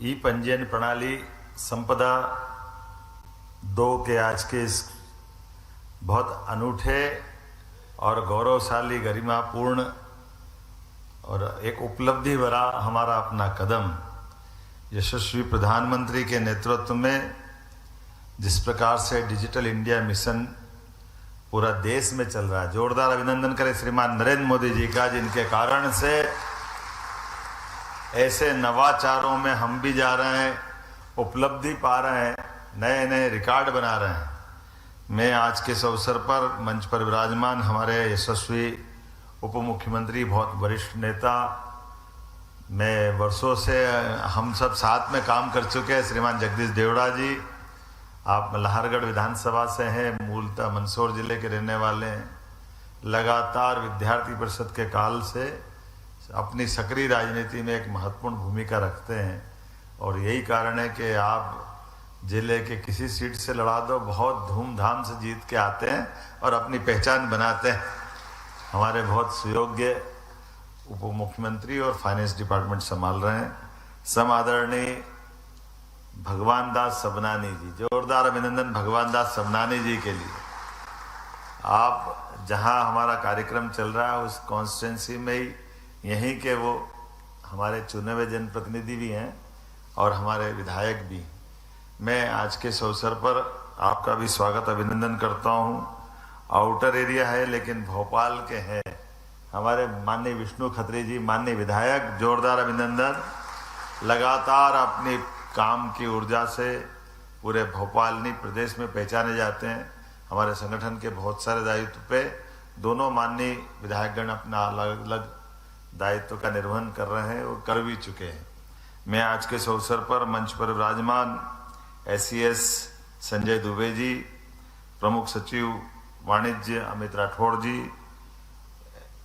ई पंजीयन प्रणाली संपदा 2 के आज के इस बहुत अनूठे और गौरवशाली गरिमापूर्ण और एक उपलब्धि भरा हमारा अपना कदम यशस्वी प्रधानमंत्री के नेतृत्व में जिस प्रकार से डिजिटल इंडिया मिशन पूरा देश में चल रहा है, जोरदार अभिनंदन करें श्रीमान नरेंद्र मोदी जी का, जिनके कारण से ऐसे नवाचारों में हम भी जा रहे हैं, उपलब्धि पा रहे हैं, नए नए रिकॉर्ड बना रहे हैं। मैं आज के इस अवसर पर मंच पर विराजमान हमारे यशस्वी उप मुख्यमंत्री, बहुत वरिष्ठ नेता, मैं वर्षों से हम सब साथ में काम कर चुके हैं, श्रीमान जगदीश देवड़ा जी, आप मल्हारगढ़ विधानसभा से हैं, मूलतः मंदसौर जिले के रहने वाले हैं, लगातार विद्यार्थी परिषद के काल से अपनी सक्रिय राजनीति में एक महत्वपूर्ण भूमिका रखते हैं और यही कारण है कि आप जिले के किसी सीट से लड़ा दो, बहुत धूमधाम से जीत के आते हैं और अपनी पहचान बनाते हैं। हमारे बहुत सुयोग्य उप मुख्यमंत्री और फाइनेंस डिपार्टमेंट संभाल रहे हैं, सम आदरणीय भगवान दास सबनानी जी, जोरदार अभिनंदन भगवान दास सबनानी जी के लिए। आप जहां हमारा कार्यक्रम चल रहा है उस कॉन्स्टिट्यूंसी में ही यहीं के वो हमारे चुने हुए जनप्रतिनिधि भी हैं और हमारे विधायक भी। मैं आज के इस अवसर पर आपका भी स्वागत अभिनंदन करता हूं। आउटर एरिया है लेकिन भोपाल के हैं हमारे माननीय विष्णु खत्री जी, माननीय विधायक, जोरदार अभिनंदन। लगातार अपनी काम की ऊर्जा से पूरे भोपाल नहीं प्रदेश में पहचाने जाते हैं। हमारे संगठन के बहुत सारे दायित्व पे दोनों माननीय विधायकगण अपना अलग अलग दायित्व का निर्वहन कर रहे हैं और कर भी चुके हैं। मैं आज के इस अवसर पर मंच पर विराजमान SES संजय दुबे जी, प्रमुख सचिव वाणिज्य अमित राठौड़ जी,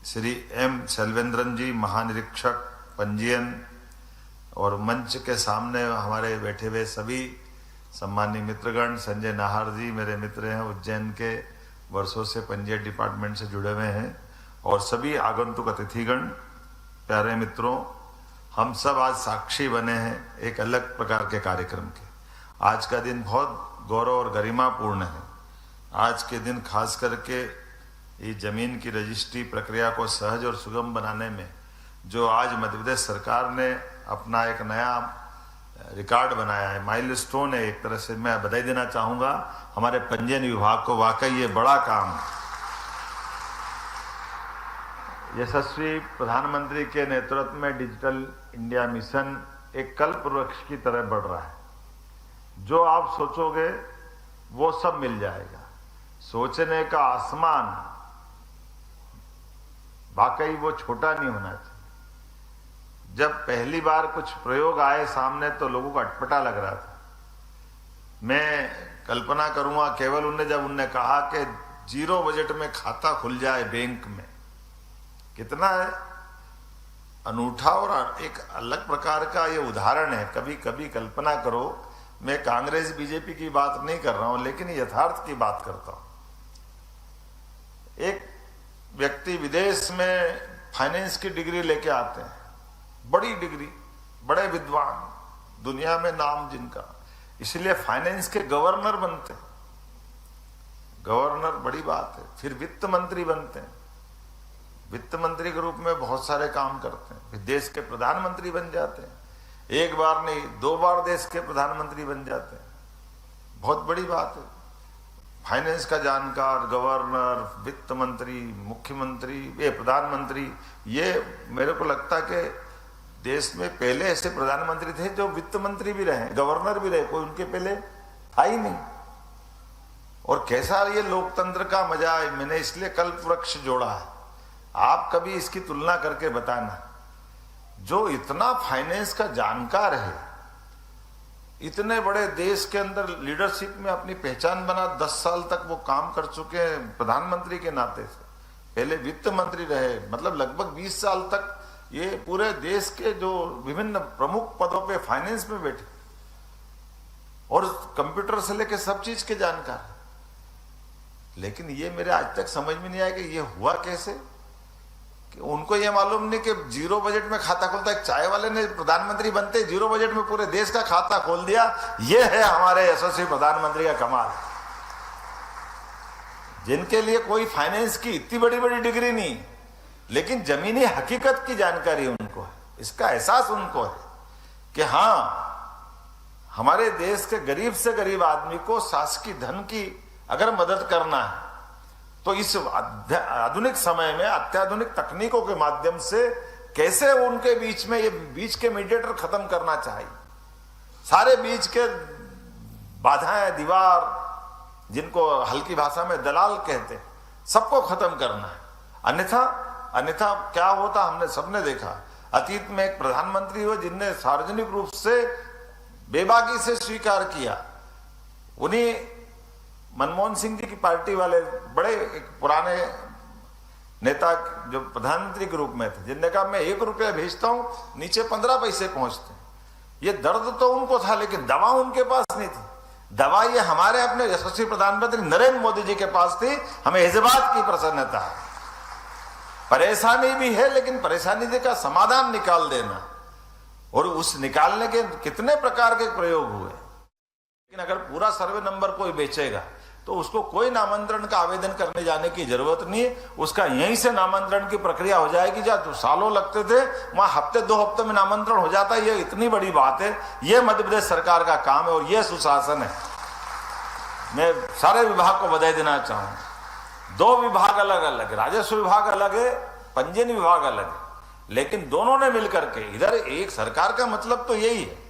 श्री M शैलवेंद्रन जी, महानिरीक्षक पंजीयन, और मंच के सामने हमारे बैठे हुए सभी सम्मानीय मित्रगण, संजय नाहर जी मेरे मित्र हैं, उज्जैन के वर्षों से पंजीयन डिपार्टमेंट से जुड़े हुए हैं, और सभी आगंतुक अतिथिगण, प्यारे मित्रों, हम सब आज साक्षी बने हैं एक अलग प्रकार के कार्यक्रम के। आज का दिन बहुत गौरव और गरिमापूर्ण है। आज के दिन खास करके ये जमीन की रजिस्ट्री प्रक्रिया को सहज और सुगम बनाने में जो आज मध्य प्रदेश सरकार ने अपना एक नया रिकॉर्ड बनाया है, माइलस्टोन है, एक तरह से मैं बधाई देना चाहूँगा हमारे पंजीयन विभाग को। वाकई ये बड़ा काम, यशस्वी प्रधानमंत्री के नेतृत्व में डिजिटल इंडिया मिशन एक कल्प वृक्ष की तरह बढ़ रहा है। जो आप सोचोगे वो सब मिल जाएगा। सोचने का आसमान वाकई वो छोटा नहीं होना चाहिए। जब पहली बार कुछ प्रयोग आए सामने तो लोगों को अटपटा लग रहा था। मैं कल्पना करूंगा केवल जब उनने कहा कि 0 बजट में खाता खुल जाए बैंक में, कितना है अनूठा और एक अलग प्रकार का ये उदाहरण है। कभी कभी कल्पना करो, मैं कांग्रेस बीजेपी की बात नहीं कर रहा हूं लेकिन यथार्थ की बात करता हूं। एक व्यक्ति विदेश में फाइनेंस की डिग्री लेके आते हैं, बड़ी डिग्री, बड़े विद्वान, दुनिया में नाम जिनका, इसलिए फाइनेंस के गवर्नर बनते हैं। गवर्नर बड़ी बात है। फिर वित्त मंत्री बनते हैं, वित्त मंत्री के रूप में बहुत सारे काम करते हैं, फिर देश के प्रधानमंत्री बन जाते हैं। एक बार नहीं 2 बार देश के प्रधानमंत्री बन जाते हैं, बहुत बड़ी बात है। फाइनेंस का जानकार, गवर्नर, वित्त मंत्री, मुख्यमंत्री, ये प्रधानमंत्री, ये मेरे को लगता कि देश में पहले ऐसे प्रधानमंत्री थे जो वित्त मंत्री भी रहे, गवर्नर भी रहे, कोई उनके पहले था ही नहीं। और कैसा ये लोकतंत्र का मजा है। मैंने इसलिए कल्प वृक्ष जोड़ा है। आप कभी इसकी तुलना करके बताना, जो इतना फाइनेंस का जानकार है, इतने बड़े देश के अंदर लीडरशिप में अपनी पहचान बना, 10 साल तक वो काम कर चुके हैं प्रधानमंत्री के नाते से, पहले वित्त मंत्री रहे, मतलब लगभग 20 साल तक ये पूरे देश के जो विभिन्न प्रमुख पदों पे फाइनेंस में बैठे और कंप्यूटर से लेके सब चीज के जानकार। लेकिन ये मेरे आज तक समझ में नहीं आया कि ये हुआ कैसे। कि उनको ये मालूम नहीं कि जीरो बजट में खाता खुलता है। एक चाय वाले ने प्रधानमंत्री बनते जीरो बजट में पूरे देश का खाता खोल दिया। ये है हमारे यशस्वी प्रधानमंत्री का कमाल, जिनके लिए कोई फाइनेंस की इतनी बड़ी बड़ी डिग्री नहीं, लेकिन जमीनी हकीकत की जानकारी उनको है, इसका एहसास उनको है कि हाँ, हमारे देश के गरीब से गरीब आदमी को शासकीय धन की अगर मदद करना है तो इस आधुनिक समय में अत्याधुनिक तकनीकों के माध्यम से कैसे उनके बीच में ये बीच के मीडिएटर खत्म करना चाहिए। सारे बीच के बाधाएं, दीवार, जिनको हल्की भाषा में दलाल कहते हैं, सबको खत्म करना है। अन्यथा क्या होता हमने सबने देखा। अतीत में एक प्रधानमंत्री हुए जिनने सार्वजनिक रूप से बेबाकी से स्वीकार किया, उन्हीं मनमोहन सिंह जी की पार्टी वाले बड़े एक पुराने नेता जो प्रधानमंत्री के रूप में थे, जिनने कहा मैं 1 रुपया भेजता हूं, नीचे 15 पैसे पहुंचते हैं। ये दर्द तो उनको था, लेकिन दवा उनके पास नहीं थी। दवा ये हमारे अपने यशस्वी प्रधानमंत्री नरेंद्र मोदी जी के पास थी। हमें इस बात की प्रसन्नता है। परेशानी भी है, लेकिन परेशानी का समाधान निकाल देना, और उस निकालने के कितने प्रकार के प्रयोग हुए। लेकिन अगर पूरा सर्वे नंबर कोई बेचेगा तो उसको कोई नामांतरण का आवेदन करने जाने की जरूरत नहीं है। उसका यहीं से नामांतरण की प्रक्रिया हो जाएगी। जहाँ तो सालों लगते थे, वहां हफ्ते 2 हफ्ते में नामांतरण हो जाता है। ये इतनी बड़ी बात है। ये मध्य प्रदेश सरकार का काम है और ये सुशासन है। मैं सारे विभाग को बधाई देना चाहूँ। 2 विभाग अलग अलग, राजस्व विभाग अलग है, पंजीयन विभाग अलग है, लेकिन दोनों ने मिलकर के इधर एक सरकार का मतलब तो यही है।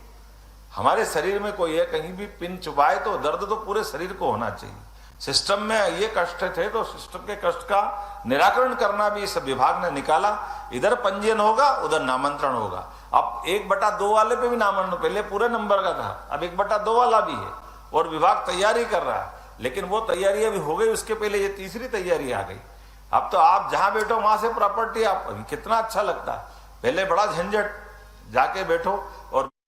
हमारे शरीर में कोई है, कहीं भी पिन चुभाए तो दर्द तो पूरे शरीर को होना चाहिए। सिस्टम में ये कष्ट थे तो सिस्टम के कष्ट का निराकरण करना भी इस विभाग ने निकाला। इधर पंजीयन होगा, उधर नामांतरण होगा। अब 1/2 वाले पे भी नामांतरण, पहले पूरे नंबर का था, अब 1/2 वाला भी है और विभाग तैयारी कर रहा है। लेकिन वो तैयारी अभी हो गई, उसके पहले ये तीसरी तैयारी आ गई। अब तो आप जहां बैठो वहां से प्रॉपर्टी, आप कितना अच्छा लगता है। पहले बड़ा झंझट, जाके बैठो और